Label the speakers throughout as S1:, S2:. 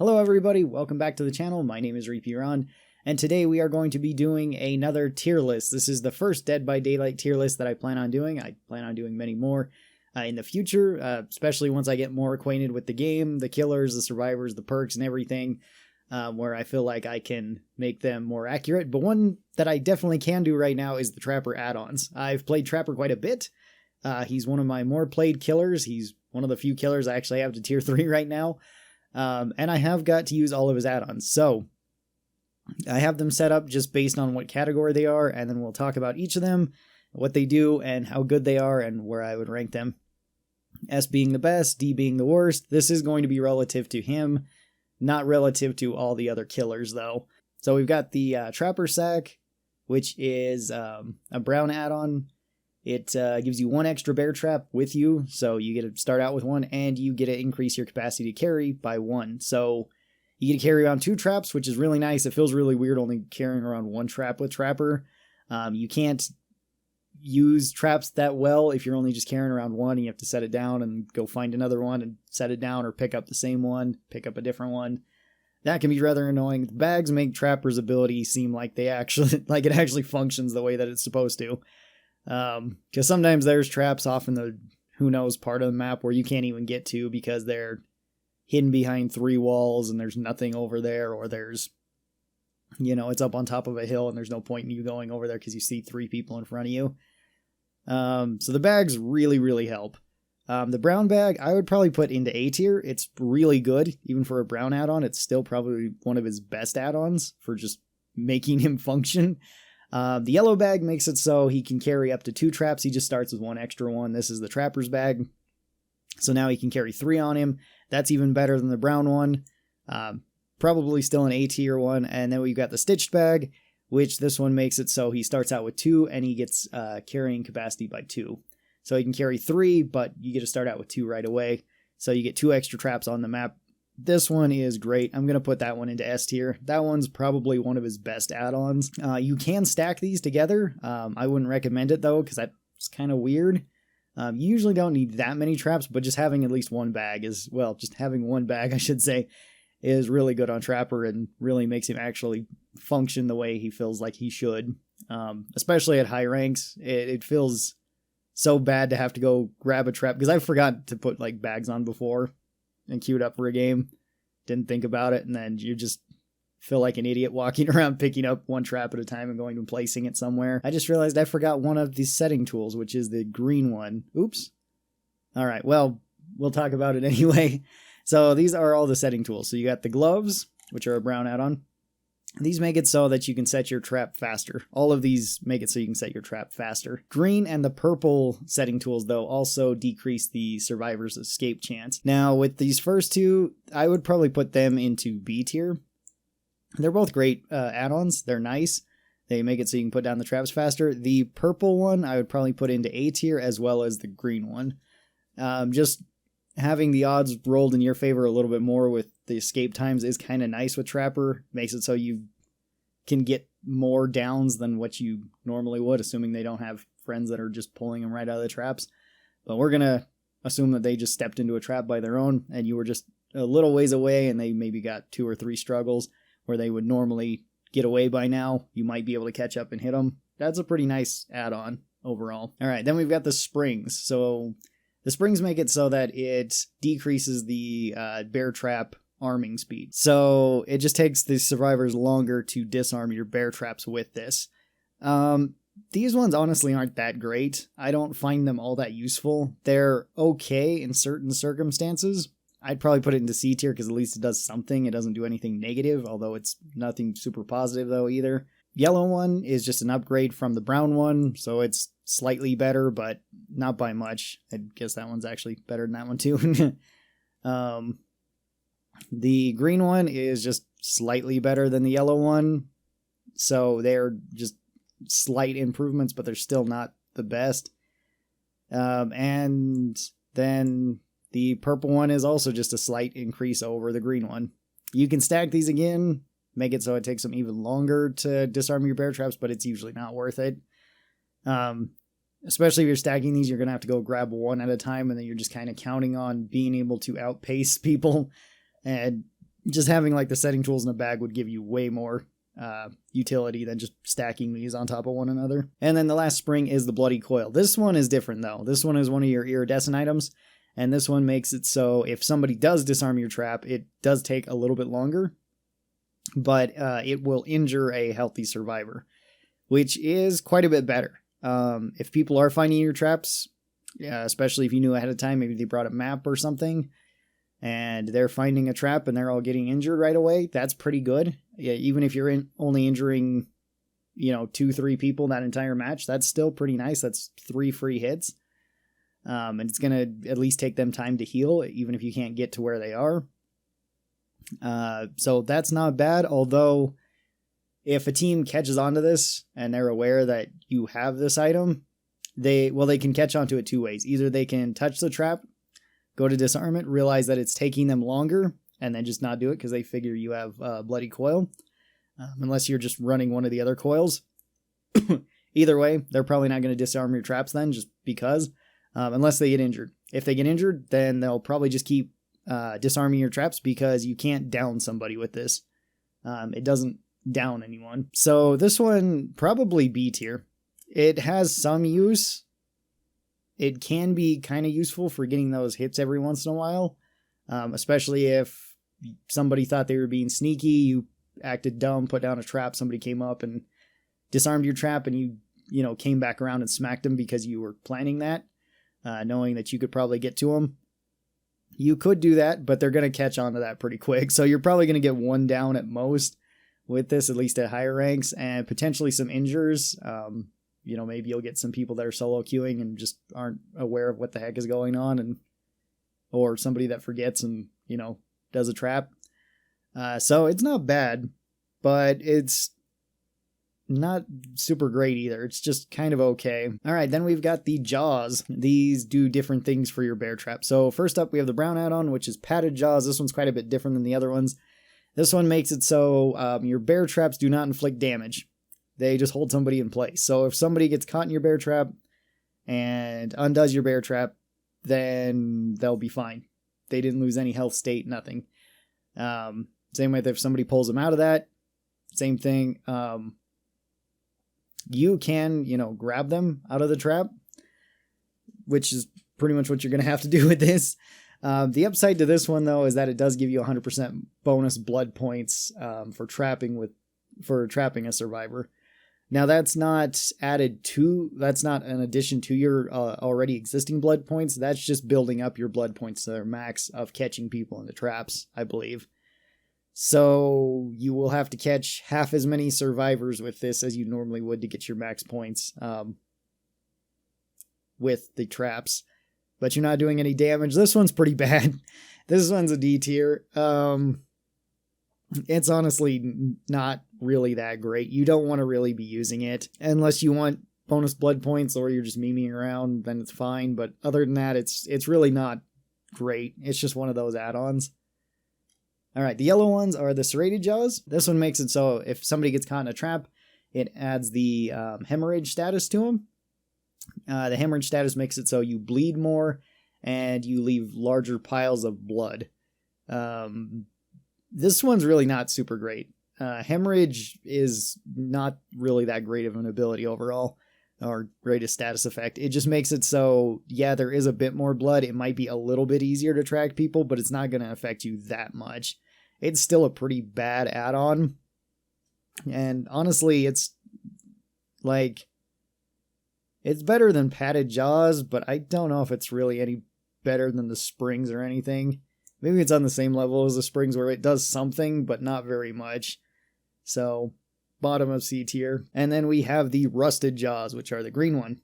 S1: Hello everybody, welcome back to the channel. My name is Reperon, and today we are going to be doing another tier list. This is the first Dead by Daylight tier list that I plan on doing. I plan on doing many more in the future, especially once I get more acquainted with the game, the killers, the survivors, the perks, and everything, where I feel like I can make them more accurate. But one that I definitely can do right now is the Trapper add-ons. I've played Trapper quite a bit. He's one of my more played killers. He's one of the few killers I actually have to tier 3 right now. And I have got to use all of his add-ons. So I have them set up just based on what category they are, and then we'll talk about each of them, what they do, and how good they are, and where I would rank them. S being the best, D being the worst. This is going to be relative to him, not relative to all the other killers, though. So we've got the Trapper Sack, which is a brown add-on. It gives you one extra bear trap with you, so you get to start out with one, and you get to increase your capacity to carry by 1. So you get to carry around 2 traps, which is really nice. It feels really weird only carrying around 1 trap with Trapper. You can't use traps that well if you're only just carrying around 1, and you have to set it down and go find another one and set it down, or pick up the same one, pick up a different one. That can be rather annoying. The bags make Trapper's ability seem like it actually functions the way that it's supposed to. Because sometimes there's traps off in the who knows part of the map where you can't even get to because they're hidden behind 3 walls and there's nothing over there, or there's, it's up on top of a hill and there's no point in you going over there because you see 3 people in front of you. So the bags really help. The brown bag I would probably put into A tier. It's really good. Even for a brown add-on, it's still probably one of his best add-ons for just making him function. The yellow bag makes it so he can carry up to 2 traps. He just starts with 1 extra one. This is the Trapper's bag. So now he can carry 3 on him. That's even better than the brown one. Probably still an A tier one. And then we've got the stitched bag, which this one makes it so he starts out with 2 and he gets carrying capacity by 2. So he can carry 3, but you get to start out with 2 right away. So you get 2 extra traps on the map. This one is great. I'm going to put that one into S tier. That one's probably one of his best add-ons. You can stack these together. I wouldn't recommend it, though, because that's kind of weird. You usually don't need that many traps, but just having at least one bag just having one bag, I should say, is really good on Trapper and really makes him actually function the way he feels like he should. Especially at high ranks, it feels so bad to have to go grab a trap, because I forgot to put bags on before and queued up for a game, didn't think about it, and then you just feel like an idiot walking around picking up 1 trap at a time and going and placing it somewhere. I just realized I forgot one of these setting tools, which is the green one. Oops. Alright, well, we'll talk about it anyway. So these are all the setting tools. So you got the gloves, which are a brown add-on. These make it so that you can set your trap faster. All of these make it so you can set your trap faster. Green and the purple setting tools, though, also decrease the survivor's escape chance. Now, with these first 2, I would probably put them into B tier. They're both great add-ons. They're nice. They make it so you can put down the traps faster. The purple one, I would probably put into A tier, as well as the green one. Just having the odds rolled in your favor a little bit more with the escape times is kind of nice with Trapper. Makes it so you can get more downs than what you normally would, assuming they don't have friends that are just pulling them right out of the traps. But we're going to assume that they just stepped into a trap by their own, and you were just a little ways away, and they maybe got 2 or 3 struggles where they would normally get away by now. You might be able to catch up and hit them. That's a pretty nice add-on overall. All right, then we've got the springs. So the springs make it so that it decreases the bear trap arming speed. So it just takes the survivors longer to disarm your bear traps with this. These ones honestly aren't that great. I don't find them all that useful. They're okay in certain circumstances. I'd probably put it into C tier because at least it does something. It doesn't do anything negative, although it's nothing super positive though either. Yellow one is just an upgrade from the brown one, so it's slightly better, but not by much. I guess that one's actually better than that one too. The green one is just slightly better than the yellow one, so they're just slight improvements, but they're still not the best. And then the purple one is also just a slight increase over the green one. You can stack these again, make it so it takes them even longer to disarm your bear traps, but it's usually not worth it. Especially if you're stacking these, you're going to have to go grab 1 at a time, and then you're just kind of counting on being able to outpace people. And just having like the setting tools in a bag would give you way more utility than just stacking these on top of one another. And then the last spring is the bloody coil. This one is different though. This one is one of your iridescent items, and this one makes it so if somebody does disarm your trap, it does take a little bit longer, but it will injure a healthy survivor, which is quite a bit better. If people are finding your traps, especially if you knew ahead of time, maybe they brought a map or something, and they're finding a trap and they're all getting injured right away, that's pretty good. Yeah, even if you're only injuring, 2-3 people that entire match, that's still pretty nice. That's 3 free hits. And it's going to at least take them time to heal, even if you can't get to where they are. So that's not bad, although if a team catches onto this and they're aware that you have this item, they can catch onto it 2 ways. Either they can touch the trap, go to disarm it, realize that it's taking them longer, and then just not do it because they figure you have bloody coil, unless you're just running one of the other coils. Either way, they're probably not going to disarm your traps then, just because, unless they get injured. If they get injured, then they'll probably just keep disarming your traps because you can't down somebody with this. It doesn't down anyone. So this one, probably B tier. It has some use. It can be kind of useful for getting those hits every once in a while, especially if somebody thought they were being sneaky, you acted dumb, put down a trap, somebody came up and disarmed your trap, and you came back around and smacked them because you were planning that, knowing that you could probably get to them. You could do that, but they're going to catch on to that pretty quick, so you're probably going to get 1 down at most with this, at least at higher ranks, and potentially some injures. Maybe you'll get some people that are solo queuing and just aren't aware of what the heck is going on, or somebody that forgets and, does a trap. So it's not bad, but it's not super great either. It's just kind of okay. All right, then we've got the jaws. These do different things for your bear trap. So first up, we have the brown add-on, which is padded jaws. This one's quite a bit different than the other ones. This one makes it so your bear traps do not inflict damage. They just hold somebody in place. So if somebody gets caught in your bear trap and undoes your bear trap, then they'll be fine. They didn't lose any health state, nothing. Same with if somebody pulls them out of that, same thing. You can, grab them out of the trap, which is pretty much what you're going to have to do with this. The upside to this one, though, is that it does give you 100% bonus blood points for trapping a survivor. Now, that's not an addition to your already existing blood points. That's just building up your blood points to their max of catching people in the traps, I believe. So you will have to catch half as many survivors with this as you normally would to get your max points with the traps. But you're not doing any damage. This one's pretty bad. This one's a D tier. It's honestly not really that great. You don't want to really be using it unless you want bonus blood points or you're just memeing around, then it's fine. But other than that, it's really not great. It's just one of those add-ons. All right, the yellow ones are the serrated jaws. This one makes it so if somebody gets caught in a trap, it adds the hemorrhage status to them. The hemorrhage status makes it so you bleed more and you leave larger piles of blood. This one's really not super great. Hemorrhage is not really that great of an ability overall, or greatest status effect. It just makes it so, yeah, there is a bit more blood. It might be a little bit easier to track people, but it's not going to affect you that much. It's still a pretty bad add-on. And honestly, it's better than padded jaws, but I don't know if it's really any better than the springs or anything. Maybe it's on the same level as the springs where it does something, but not very much. So, bottom of C tier. And then we have the rusted jaws, which are the green one.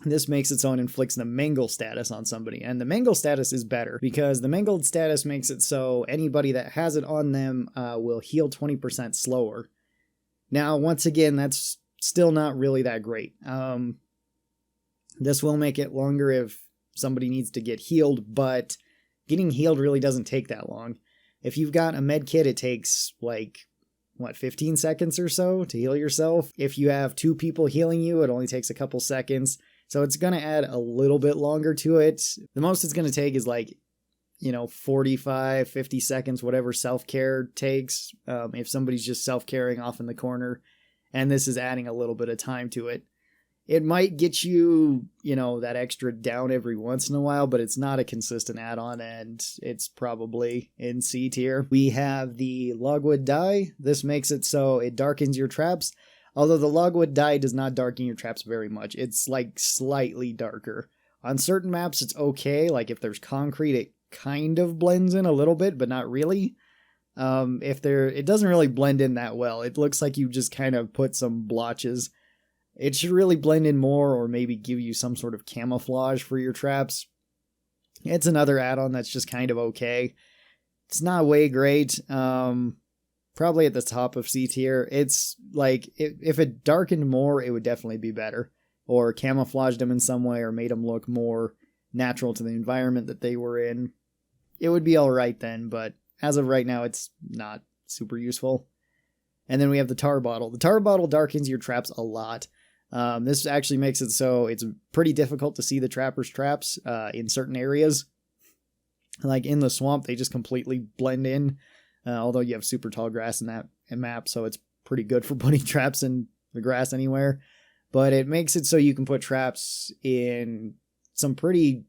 S1: This makes it so it inflicts the mangle status on somebody. And the mangle status is better because the mangled status makes it so anybody that has it on them will heal 20% slower. Now, once again, that's still not really that great. This will make it longer if somebody needs to get healed, but getting healed really doesn't take that long. If you've got a med kit, it takes 15 seconds or so to heal yourself. If you have 2 people healing you, it only takes a couple seconds. So it's going to add a little bit longer to it. The most it's going to take is 45, 50 seconds, whatever self-care takes. If somebody's just self-caring off in the corner, and this is adding a little bit of time to it. It might get you, that extra down every once in a while, but it's not a consistent add-on, and it's probably in C tier. We have the logwood dye. This makes it so it darkens your traps, although the logwood dye does not darken your traps very much. It's like slightly darker. On certain maps, it's okay. Like if there's concrete, it kind of blends in a little bit, but not really. It doesn't really blend in that well. It looks like you just kind of put some blotches. It should really blend in more, or maybe give you some sort of camouflage for your traps. It's another add-on that's just kind of okay. It's not way great. Probably at the top of C tier. It's like, if it darkened more, it would definitely be better. Or camouflaged them in some way, or made them look more natural to the environment that they were in. It would be alright then, but as of right now, it's not super useful. And then we have the tar bottle. The tar bottle darkens your traps a lot. This actually makes it so it's pretty difficult to see the trapper's traps in certain areas. Like in the swamp, they just completely blend in, although you have super tall grass in that map, so it's pretty good for putting traps in the grass anywhere. But it makes it so you can put traps in some pretty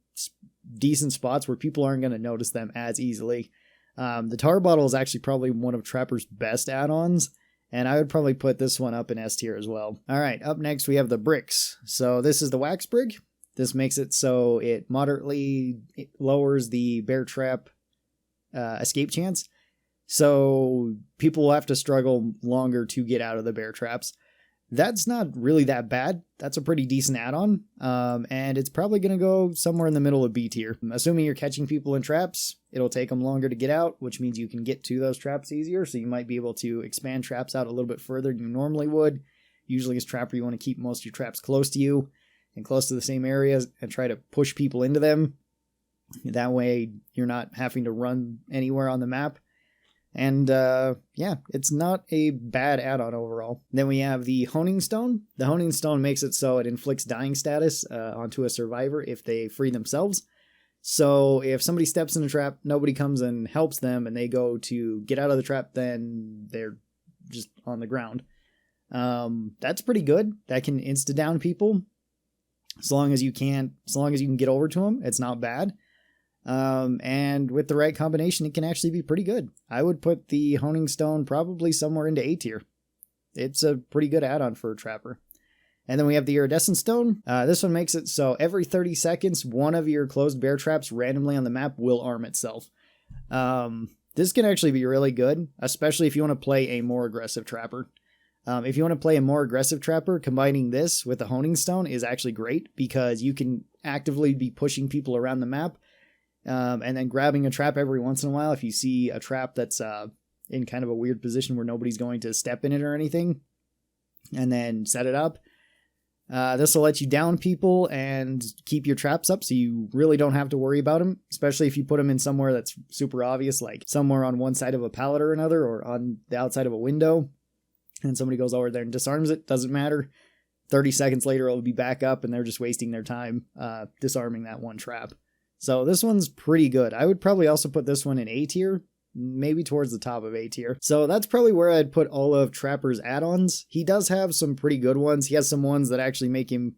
S1: decent spots where people aren't going to notice them as easily. The tar bottle is actually probably one of Trapper's best add-ons, and I would probably put this one up in S tier as well. Alright, up next we have the bricks. So this is the wax brick. This makes it so it moderately lowers the bear trap escape chance. So people will have to struggle longer to get out of the bear traps. That's not really that bad. That's a pretty decent add-on, and it's probably going to go somewhere in the middle of B tier. Assuming you're catching people in traps, it'll take them longer to get out, which means you can get to those traps easier, so you might be able to expand traps out a little bit further than you normally would. Usually as Trapper, you want to keep most of your traps close to you, and close to the same areas, and try to push people into them. That way, you're not having to run anywhere on the map. And yeah, it's not a bad add-on overall. Then we have the Honing Stone. The Honing Stone makes it so it inflicts dying status onto a survivor if they free themselves. So if somebody steps in a trap, nobody comes and helps them, and they go to get out of the trap, then they're just on the ground. That's pretty good. That can insta-down people. As long as you can get over to them, it's not bad. And with the right combination, it can actually be pretty good. I would put the Honing Stone probably somewhere into A tier. It's a pretty good add-on for a Trapper. And then we have the Iridescent Stone. This one makes it so every 30 seconds, one of your closed bear traps randomly on the map will arm itself. This can actually be really good, especially if you want to play a more aggressive Trapper. If you want to play a more aggressive Trapper, combining this with the Honing Stone is actually great, because you can actively be pushing people around the map, and then grabbing a trap every once in a while if you see a trap that's in kind of a weird position where nobody's going to step in it or anything, and then set it up. This will let you down people and keep your traps up, so you really don't have to worry about them, especially if you put them in somewhere that's super obvious, like somewhere on one side of a pallet or another, or on the outside of a window, and somebody goes over there and disarms it. Doesn't matter. 30 seconds later, it'll be back up, and they're just wasting their time disarming that one trap. So this one's pretty good. I would probably also put this one in A tier, maybe towards the top of A tier. So that's probably where I'd put all of Trapper's add-ons. He does have some pretty good ones. He has some ones that actually make him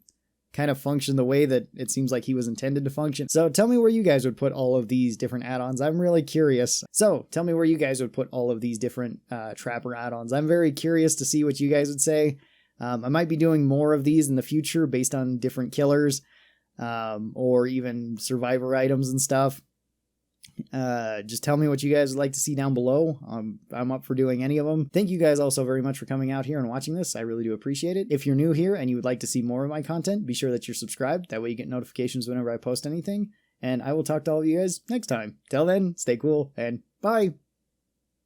S1: kind of function the way that it seems like he was intended to function. So tell me where you guys would put all of these different add-ons. I'm really curious. So tell me where you guys would put all of these different Trapper add-ons. I'm very curious to see what you guys would say. I might be doing more of these in the future based on different killers. Or even survivor items and stuff. Just tell me what you guys would like to see down below. I'm up for doing any of them. Thank you guys also very much for coming out here and watching this. I really do appreciate it. If you're new here and you would like to see more of my content, be sure that you're subscribed. That way you get notifications whenever I post anything. And I will talk to all of you guys next time. Till then, stay cool and bye!